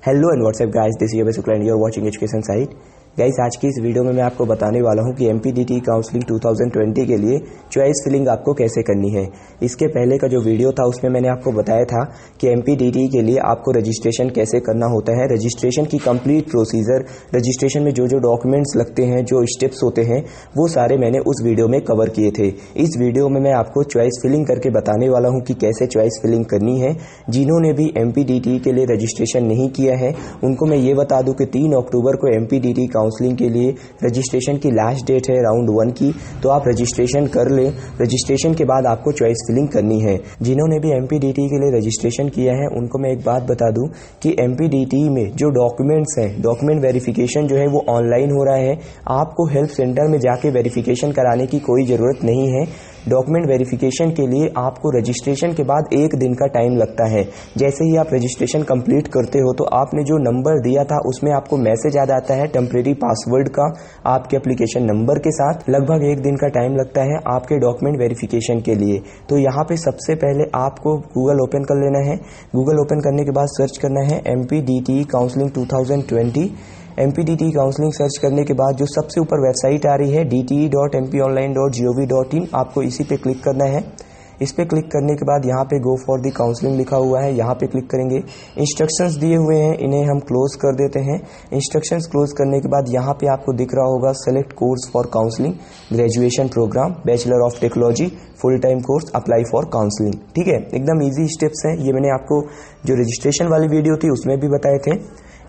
Hello and WhatsApp guys, this is Shukla and you are watching education site. Guys, आज की इस video में मैं आपको बताने वाला हूं कि एमपीडीटी काउंसलिंग 2020 के लिए चॉइस फिलिंग आपको कैसे करनी है। इसके पहले का जो वीडियो था उसमें मैंने आपको बताया था कि एमपीडीटी के लिए आपको रजिस्ट्रेशन कैसे करना होता है, रजिस्ट्रेशन की कंप्लीट प्रोसीजर, रजिस्ट्रेशन में जो जो डॉक्यूमेंट्स लगते हैं, जो स्टेप्स होते हैं, वो सारे मैंने उस वीडियो में कवर किए थे। इस वीडियो में मैं आपको चॉइस फिलिंग करके बताने वाला हूँ कि कैसे चॉइस फिलिंग करनी है। जिन्होंने भी एमपीडीटी के लिए रजिस्ट्रेशन नहीं किया है उनको मैं ये बता दूं कि 3 अक्टूबर को एमपीडीटी काउंसलिंग के लिए रजिस्ट्रेशन की लास्ट डेट है राउंड 1 की, तो आप रजिस्ट्रेशन कर लें। रजिस्ट्रेशन के बाद आपको चॉइस फिलिंग करनी है। जिन्होंने भी एमपीडीटी के लिए रजिस्ट्रेशन किया है उनको मैं एक बात बता दूं कि एमपीडीटी में जो डॉक्यूमेंट्स हैं, डॉक्यूमेंट वेरिफिकेशन जो है वो ऑनलाइन हो रहा है। आपको हेल्प सेंटर में जाके वेरिफिकेशन कराने की कोई ज़रूरत नहीं है। डॉक्यूमेंट वेरिफिकेशन के लिए आपको रजिस्ट्रेशन के बाद 1 दिन का टाइम लगता है। जैसे ही आप रजिस्ट्रेशन कंप्लीट करते हो तो आपने जो नंबर दिया था उसमें आपको मैसेज आ जाता है टेम्परेरी पासवर्ड का आपके एप्लीकेशन नंबर के साथ। लगभग 1 दिन का टाइम लगता है आपके डॉक्यूमेंट वेरिफिकेशन के लिए। तो यहाँ पे सबसे पहले आपको गूगल ओपन कर लेना है। गूगल ओपन करने के बाद सर्च करना है एमपीडीटी काउंसलिंग 2020। एमपीडीटी काउंसलिंग सर्च करने के बाद जो सबसे ऊपर वेबसाइट आ रही है dt.mpionline.gov.in, आपको इसी पे क्लिक करना है। इस पे क्लिक करने के बाद यहाँ पे गो फॉर दी काउंसलिंग लिखा हुआ है, यहाँ पे क्लिक करेंगे। इंस्ट्रक्शंस दिए हुए हैं, इन्हें हम क्लोज कर देते हैं। इंस्ट्रक्शंस क्लोज करने के बाद यहाँ पे आपको दिख रहा होगा select course for counselling, graduation programme, bachelor of technology, full time course, apply for counselling. ठीक है, एकदम ईजी स्टेप्स हैं। ये मैंने आपको जो रजिस्ट्रेशन वाली वीडियो थी उसमें भी बताए थे।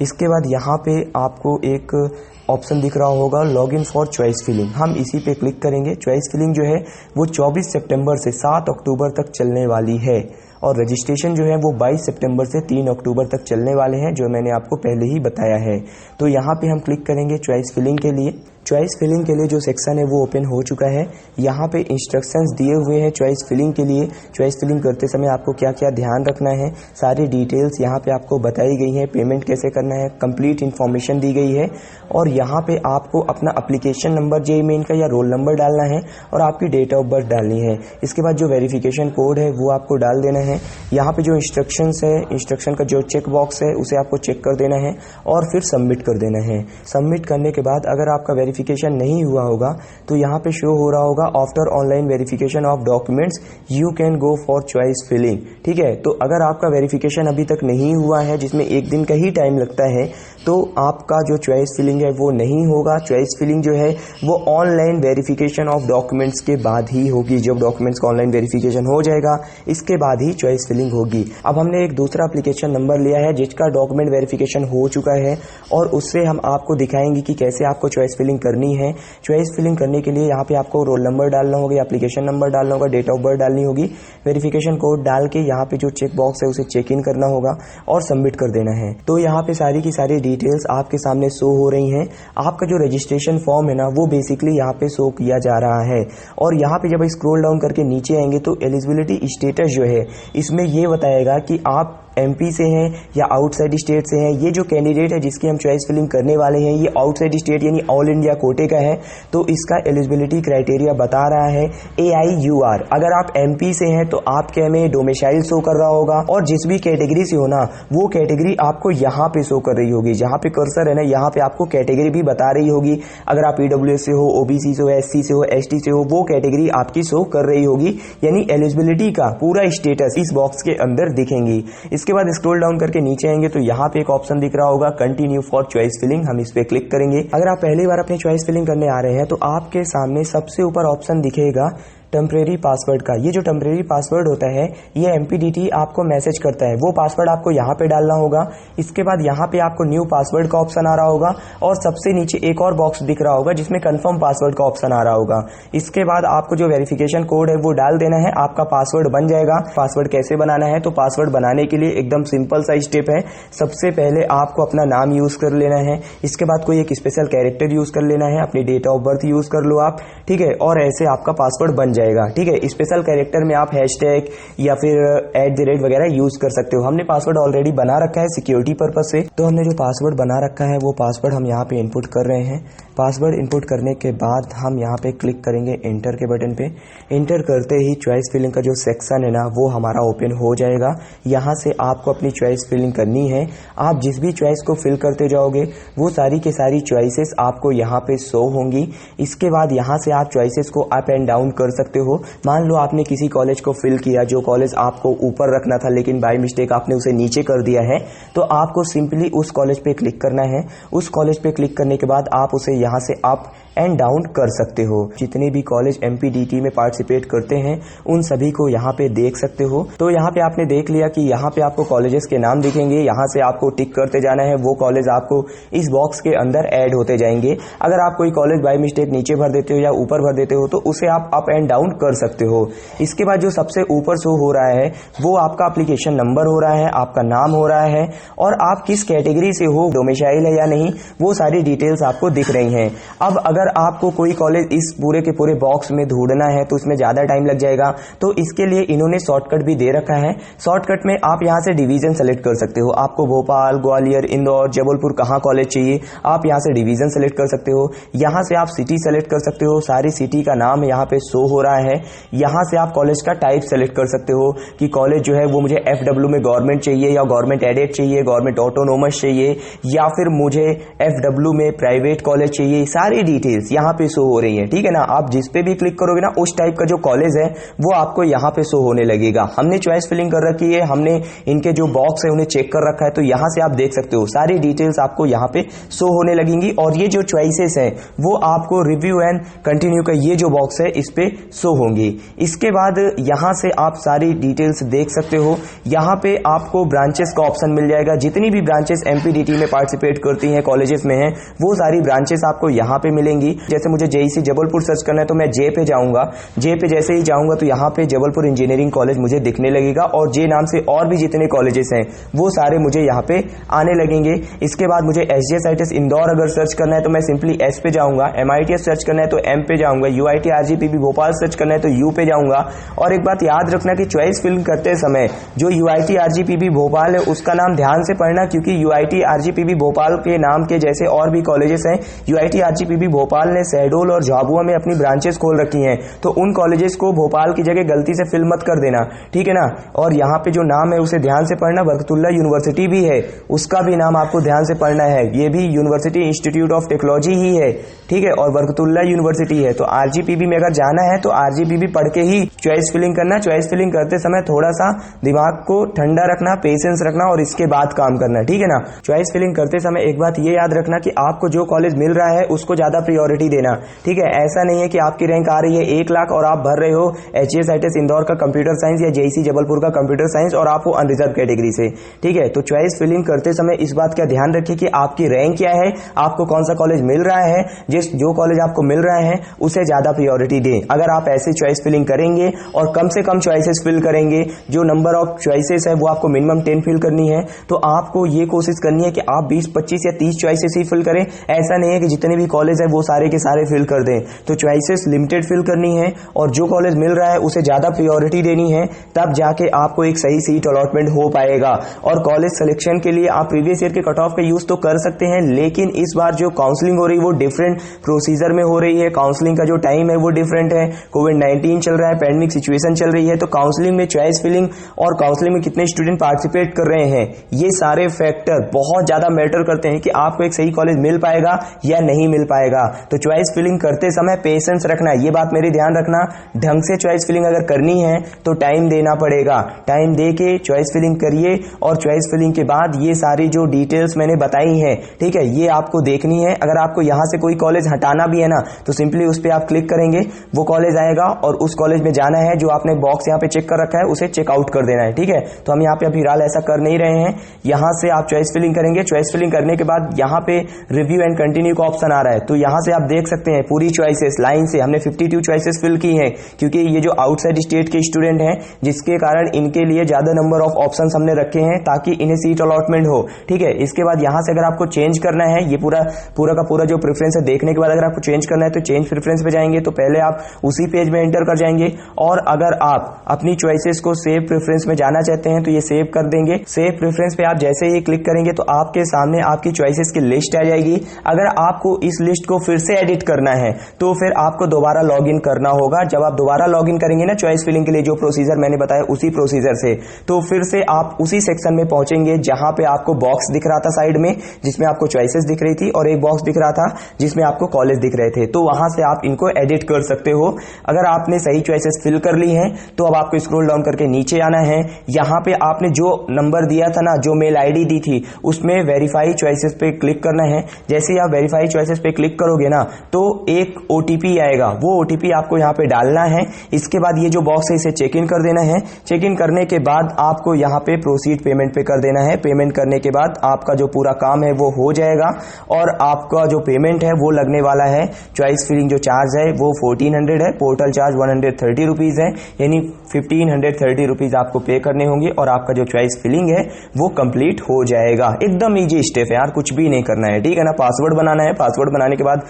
इसके बाद यहाँ पे आपको एक ऑप्शन दिख रहा होगा log in for choice filling, हम इसी पे क्लिक करेंगे। चॉइस फिलिंग जो है वो 24 सितंबर से 7 अक्टूबर तक चलने वाली है और रजिस्ट्रेशन जो है वो 22 सितंबर से 3 अक्टूबर तक चलने वाले हैं, जो मैंने आपको पहले ही बताया है। तो यहाँ पे हम क्लिक करेंगे चॉइस फिलिंग के लिए। चॉइस फिलिंग के लिए जो सेक्शन है वो ओपन हो चुका है। यहाँ पे इंस्ट्रक्शंस दिए हुए हैं चॉइस फिलिंग के लिए। चॉइस फिलिंग करते समय आपको क्या क्या ध्यान रखना है, सारी डिटेल्स यहाँ पे आपको बताई गई हैं। पेमेंट कैसे करना है, कंप्लीट इन्फॉर्मेशन दी गई है। और यहाँ पे आपको अपना एप्लीकेशन नंबर जेईई मेन का या रोल नंबर डालना है और आपकी डेट ऑफ बर्थ डालनी है। इसके बाद जो वेरिफिकेशन कोड है वो आपको डाल देना है। यहाँ पे जो इंस्ट्रक्शंस है, इंस्ट्रक्शन का जो चेक बॉक्स है उसे आपको चेक कर देना है और फिर सबमिट कर देना है। सबमिट करने के बाद अगर आपका वेरिफिकेशन नहीं हुआ होगा तो यहाँ पे शो हो रहा होगा after online verification of documents you can go for choice filling. ठीक है, तो अगर आपका वेरिफिकेशन अभी तक नहीं हुआ है, जिसमें 1 दिन का ही टाइम लगता है, तो आपका जो चॉइस फिलिंग है वो नहीं होगा। चॉइस फिलिंग जो है वो ऑनलाइन वेरिफिकेशन ऑफ डॉक्यूमेंट्स के बाद ही होगी। जब डॉक्यूमेंट्स का ऑनलाइन वेरिफिकेशन हो जाएगा इसके बाद ही चॉइस फिलिंग होगी। अब हमने एक दूसरा एप्लीकेशन नंबर लिया है जिसका डॉक्यूमेंट वेरिफिकेशन हो चुका है और उससे हम आपको दिखाएंगे कि कैसे आपको चॉइस फिलिंग करनी है। चॉइस फिलिंग करने के लिए यहाँ पे आपको रोल नंबर डालना होगा, एप्लीकेशन नंबर डालना होगा, डेट ऑफ बर्थ डालनी होगी, वेरिफिकेशन कोड डाल के यहाँ पे जो चेक बॉक्स है उसे चेक इन करना होगा और सबमिट कर देना है। तो यहाँ पे सारी की सारी डिटेल्स आपके सामने शो हो रही हैं। आपका जो रजिस्ट्रेशन फॉर्म है ना वो बेसिकली यहाँ पे शो किया जा रहा है और यहाँ पे जब स्क्रॉल डाउन करके नीचे आएंगे तो एलिजिबिलिटी स्टेटस जो है इसमें ये बताएगा कि आप एमपी से हैं या आउटसाइड स्टेट से हैं। ये जो कैंडिडेट है जिसकी हम चॉइस फिलिंग करने वाले हैं ये आउटसाइड स्टेट यानी ऑल इंडिया कोटे का है, तो इसका एलिजिबिलिटी क्राइटेरिया बता रहा है AIUR। अगर आप एमपी से हैं तो आपके में डोमिसाइल शो कर रहा होगा और जिस भी कैटेगरी से हो ना वो कैटेगरी आपको यहाँ पे शो कर रही होगी। जहाँ पे कर्सर है ना यहाँ पे आपको कैटेगरी भी बता रही होगी। अगर आप EWS से हो, OBC से हो, SC से हो, ST से हो, वो कैटेगरी आपकी शो कर रही होगी, यानी एलिजिबिलिटी का पूरा स्टेटस इस बॉक्स के अंदर दिखेंगी। इसके बाद स्क्रॉल डाउन करके नीचे आएंगे तो यहाँ पे एक ऑप्शन दिख रहा होगा कंटिन्यू फॉर चॉइस फिलिंग, हम इस पे क्लिक करेंगे। अगर आप पहली बार अपनी चॉइस फिलिंग करने आ रहे हैं तो आपके सामने सबसे ऊपर ऑप्शन दिखेगा टेम्परेरी पासवर्ड का। ये जो टेम्परेरी पासवर्ड होता है ये एमपीडीटी आपको मैसेज करता है, वो पासवर्ड आपको यहाँ पे डालना होगा। इसके बाद यहाँ पे आपको न्यू पासवर्ड का ऑप्शन आ रहा होगा और सबसे नीचे एक और बॉक्स दिख रहा होगा जिसमें कंफर्म पासवर्ड का ऑप्शन आ रहा होगा। इसके बाद आपको जो वेरिफिकेशन कोड है वो डाल देना है, आपका पासवर्ड बन जाएगा। पासवर्ड कैसे बनाना है, तो पासवर्ड बनाने के लिए एकदम सिंपल सा स्टेप है। सबसे पहले आपको अपना नाम यूज कर लेना है, इसके बाद कोई एक स्पेशल कैरेक्टर यूज कर लेना है, अपनी डेट ऑफ बर्थ यूज कर लो आप, ठीक है, और ऐसे आपका पासवर्ड बन जाएगा। जाएगा। ठीक है, स्पेशल कैरेक्टर में आप हैशटैग या फिर @ वगैरह यूज कर सकते हो। हमने पासवर्ड ऑलरेडी बना रखा है सिक्योरिटी पर्पज से, तो हमने जो पासवर्ड बना रखा है वो पासवर्ड हम यहाँ पे इनपुट कर रहे हैं। पासवर्ड इनपुट करने के बाद हम यहाँ पे क्लिक करेंगे एंटर के बटन पे। एंटर करते ही चॉइस फिलिंग का जो सेक्शन है ना वो हमारा ओपन हो जाएगा। यहाँ से आपको अपनी चॉइस फिलिंग करनी है। आप जिस भी चॉइस को फिल करते जाओगे वो सारी के सारी चॉइसेस आपको यहाँ पे शो होंगी। इसके बाद यहाँ से आप चॉइसेस को अप एंड डाउन कर सकते हो। मान लो आपने किसी कॉलेज को फिल किया, जो कॉलेज आपको ऊपर रखना था लेकिन बाय मिस्टेक आपने उसे नीचे कर दिया है, तो आपको सिंपली उस कॉलेज पे क्लिक करना है। उस कॉलेज पे क्लिक करने के बाद आप उसे यहाँ से अप एंड डाउन कर सकते हो। जितने भी कॉलेज MPDT में पार्टिसिपेट करते हैं उन सभी को यहाँ पे देख सकते हो। तो यहाँ पे आपने देख लिया कि यहाँ पे आपको कॉलेजेस के नाम दिखेंगे, यहाँ से आपको टिक करते जाना है। वो कॉलेज आपको इस बॉक्स के अंदर ऐड होते जाएंगे। अगर आप कोई कॉलेज बाय मिस्टेक नीचे भर देते हो या ऊपर भर देते हो तो उसे आप अप एंड डाउन कर सकते हो। इसके बाद जो सबसे ऊपर शो हो रहा है वो आपका एप्लीकेशन नंबर हो रहा है, आपका नाम हो रहा है और आप किस कैटेगरी से हो, डोमिसाइल है या नहीं, वो सारी डिटेल्स आपको दिख रही हैं। अब अगर आपको कोई कॉलेज इस पूरे के पूरे बॉक्स में ढूंढना है तो उसमें ज़्यादा टाइम लग जाएगा, तो इसके लिए इन्होंने शॉर्टकट भी दे रखा है। शॉर्टकट में आप यहाँ से डिवीजन सेलेक्ट कर सकते हो। आपको भोपाल, ग्वालियर, इंदौर, जबलपुर कहाँ कॉलेज चाहिए, आप यहाँ से डिवीजन सेलेक्ट कर सकते हो। यहाँ से आप सिटी सेलेक्ट कर सकते हो, सारी सिटी का नाम यहाँ पे शो हो रहा है। यहाँ से आप कॉलेज का टाइप सेलेक्ट कर सकते हो कि कॉलेज जो है वो मुझे FW में गवर्नमेंट चाहिए या गवर्नमेंट एडेड चाहिए, गवर्नमेंट ऑटोनोमस चाहिए या फिर मुझे FW में प्राइवेट कॉलेज चाहिए। सारी डिटेल्स यहाँ पे शो हो रही है। ठीक है ना, आप जिस पे भी क्लिक करोगे ना उस टाइप का जो कॉलेज है वो आपको यहाँ पे शो होने लगेगा। हमने चॉइस फिलिंग कर रखी है, हमने इनके जो बॉक्स है उन्हें चेक कर रखा है, तो यहाँ से आप देख सकते हो सारी डिटेल्स आपको यहाँ पे शो होने लगेंगी। और ये जो चॉइसेस हैं वो आपको रिव्यू एंड कंटिन्यू का ये जो बॉक्स है इस पे शो होंगी। इसके बाद यहाँ से आप सारी डिटेल्स देख सकते हो। यहाँ पे आपको ब्रांचेस का ऑप्शन मिल जाएगा। जितनी भी ब्रांचेस MPDT में पार्टिसिपेट करती हैं, कॉलेजेस में हैं, वो सारी ब्रांचेस आपको यहाँ पे मिलेंगी। जैसे मुझे JEC जबलपुर सर्च करना है तो मैं J पे जाऊंगा। J पे जैसे ही जाऊंगा तो यहाँ पे जबलपुर इंजीनियरिंग कॉलेज मुझे दिखने लगेगा और J नाम से और भी जितने कॉलेजेस हैं वो सारे मुझे यहाँ पे आने लगेंगे। इसके बाद मुझे SJSITS इंदौर अगर सर्च करना है तो मैं सिंपली S पे जाऊंगा। MITS सर्च करना है तो M पे जाऊंगा। UIT RGPB भोपाल सर्च करना है तो U पे जाऊंगा। और एक बात याद रखना कि चॉइस फिल करते समय जो UIT RGPB भोपाल है उसका नाम ध्यान से पढ़ना, क्योंकि UIT RGPB भोपाल के नाम के जैसे और भी कॉलेजेस हैं, UIT RGPB भोपाल ने शहडोल और झाबुआ में अपनी ब्रांचेस खोल रखी हैं, तो उन कॉलेजेस को भोपाल की जगह गलती से फिल मत कर देना। ठीक है ना, और यहाँ पे जो नाम है उसे ध्यान से पढ़ना। बरकतुल्लाह यूनिवर्सिटी भी है, उसका भी नाम आपको ध्यान से पढ़ना है। ये भी यूनिवर्सिटी इंस्टीट्यूट ऑफ टेक्नोलॉजी ही है। ठीक है, और बरकतुल्लाह यूनिवर्सिटी है। तो RGPB में अगर जाना है तो RGPB पढ़ के ही चॉइस फिलिंग करना। चॉइस फिलिंग करते समय थोड़ा सा दिमाग को ठंडा रखना, पेशेंस रखना और इसके बाद काम करना। ठीक है ना, चॉइस फिलिंग करते समय एक बात ये याद रखना कि आपको जो कॉलेज मिल रहा है उसको ज्यादा प्रायोरिटी देना। ठीक है, ऐसा नहीं है कि आपकी रैंक आ रही है 1 लाख और आप भर रहे हो HJSITS इंदौर का कंप्यूटर साइंस या JEC जबलपुर का कंप्यूटर साइंस और आप हो अनरिजर्व कैटेगरी से। ठीक है, तो चॉइस फिलिंग करते समय इस बात का ध्यान रखिए कि आपकी रैंक क्या है, आपको कौन सा कॉलेज मिल रहा है। जो कॉलेज आपको मिल रहा है उसे ज्यादा प्रायोरिटी दें। अगर आप ऐसे चॉइस फिलिंग करेंगे और कम से कम चॉइसेस फिल करेंगे, जो नंबर ऑफ चॉइसेस है वो आपको मिनिमम 10 फिल करनी है, तो आपको ये कोशिश करनी है कि आप 20, 25 या 30 चॉइसेस ही फिल करें। ऐसा नहीं है कि जितने भी कॉलेज है वो सारे के सारे फिल कर दें। तो चॉइसेस लिमिटेड फिल करनी है और जो कॉलेज मिल रहा है उसे ज्यादा प्रायोरिटी देनी है, तब जाके आपको एक सही सीट अलॉटमेंट हो पाएगा। और कॉलेज सिलेक्शन के लिए आप प्रीवियस ईयर के कट ऑफ का यूज तो कर सकते हैं, लेकिन इस बार जो काउंसलिंग हो रही है वो डिफरेंट प्रोसीजर में हो रही है। काउंसलिंग का जो टाइम है वो डिफरेंट है। कोविड-19 चल रहा है, पैंडेमिक सिचुएशन चल रही है, तो काउंसलिंग में चॉइस फिलिंग और काउंसलिंग में कितने स्टूडेंट पार्टिसिपेट कर रहे हैं, ये सारे फैक्टर बहुत ज्यादा मैटर करते हैं कि आपको एक सही कॉलेज मिल पाएगा या नहीं मिल पाएगा। तो चॉइस फिलिंग करते समय पेशेंस रखना, ये बात मेरी ध्यान रखना। ढंग से चॉइस फिलिंग अगर करनी है तो टाइम देना पड़ेगा। टाइम दे के चॉइस फिलिंग करिए और चॉइस फिलिंग के बाद ये सारी जो डिटेल्स मैंने बताई हैं, ठीक है, ये आपको देखनी है। अगर आपको यहां से कोई कॉलेज हटाना भी है ना तो सिंपली उस पर आप क्लिक करेंगे, वो कॉलेज आएगा और उस कॉलेज में जाना है। जो आपने बॉक्स यहाँ पे चेक कर रखा है उसे चेकआउट कर देना है। ठीक है, तो हम यहाँ पे अभी फिलहाल ऐसा कर नहीं रहे हैं। यहाँ से आप चॉइस फिलिंग करेंगे। चॉइस फिलिंग करने के बाद यहाँ पे रिव्यू एंड कंटिन्यू का ऑप्शन आ रहा है, तो यहाँ से आप देख सकते हैं पूरी चॉइसेस लाइन से हमने 52 चॉइसेस फिल की हैं, क्योंकि ये जो आउटसाइड स्टेट के स्टूडेंट हैं जिसके कारण इनके लिए ज्यादा नंबर ऑफ ऑप्शंस हमने रखे हैं ताकि इन्हें सीट अलॉटमेंट हो। ठीक है, इसके बाद यहां से अगर आपको चेंज करना है, ये पूरा का पूरा जो प्रेफरेंस है देखने के बाद अगर आपको चेंज करना है तो चेंज प्रेफरेंस पे जाएंगे, तो पहले आप उसी पेज में एंटर कर जाएंगे, और अगर आप अपनी चॉइसेस को सेव प्रेफरेंस में जाना चाहते हैं तो ये सेव कर देंगे। सेव प्रेफरेंस पे आप जैसे ही क्लिक करेंगे तो आपके सामने आपकी चॉइसेस की लिस्ट आ जाएगी। अगर आपको इस लिस्ट को फिर से एडिट करना है तो फिर आपको दोबारा लॉगिन करना होगा। जब आप दोबारा लॉगिन करेंगे ना चॉइस फिलिंग के लिए, जो प्रोसीजर मैंने बताया उसी प्रोसीजर से, तो फिर से आप उसी सेक्शन में पहुंचेंगे जहां पे आपको बॉक्स दिख रहा था साइड में जिसमें आपको चॉइसेस दिख रही थी, और एक बॉक्स दिख रहा था जिसमें आपको कॉलेज दिख रहे थे, तो वहां से आप इनको एडिट कर सकते हो। अगर आपने सही चॉइसेस फिल कर ली हैं तो अब आपको स्क्रॉल डाउन करके नीचे आना है। यहां पे आपने जो नंबर दिया था ना, जो मेल आईडी दी थी, उसमें वेरीफाई चॉइसेस पे क्लिक करना है। जैसे ही आप वेरीफाई चॉइसेस पे क्लिक करोगे ना तो एक ओटीपी आएगा, वो ओटीपी आपको यहां पे डालना है। इसके बाद ये जो बॉक्स है इसे चेक इन कर देना है। चेक इन करने के बाद आपको यहां पे प्रोसीड पेमेंट पे कर देना है। पेमेंट करने के बाद आपका जो पूरा काम है वो हो जाएगा, और आपका जो पेमेंट है वो लगने वाला है। चॉइस फिलिंग जो चार्ज है वो 1400 है, पोर्टल चार्ज 130 रुपीज है, यानी 1530 रुपीज आपको पे करने होंगे और आपका जो चॉइस फिलिंग है वो कंप्लीट हो जाएगा। एकदम इजी स्टेप है यार, कुछ भी नहीं करना है, ठीक है ना। पासवर्ड बनाना है, पासवर्ड बनाने के बाद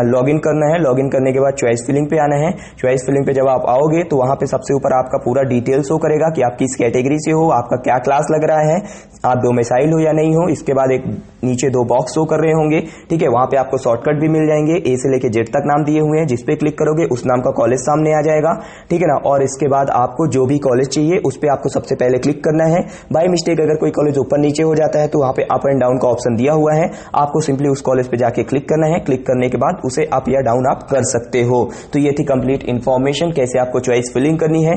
लॉगिन करना है, लॉगिन करने के बाद चॉइस फिलिंग पे आना है। चॉइस फिलिंग पे जब आप आओगे तो वहां पे सबसे ऊपर आपका पूरा डिटेल शो करेगा कि आप किस कैटेगरी से हो, आपका क्या क्लास लग रहा है, आप डोमिसाइल हो या नहीं हो। इसके बाद एक नीचे दो बॉक्स शो कर रहे होंगे, ठीक है, वहां पे आपको शॉर्टकट भी मिल जाएंगे, ए से लेके जेड तक नाम दिए हुए हैं। जिस पे क्लिक करोगे उस नाम का कॉलेज सामने आ जाएगा, ठीक है ना। और इसके बाद आपको जो भी कॉलेज चाहिए उस पे आपको सबसे पहले क्लिक करना है। बाय मिस्टेक अगर कोई कॉलेज ऊपर नीचे हो जाता है तो वहां पे अप एंड डाउन का ऑप्शन दिया हुआ है, आपको सिंपली उस कॉलेज पे जाके क्लिक करना है। क्लिक करने के बाद उसे अप या डाउन आप कर सकते हो। तो ये थी कंप्लीट इन्फॉर्मेशन कैसे आपको चॉइस फिलिंग करनी है।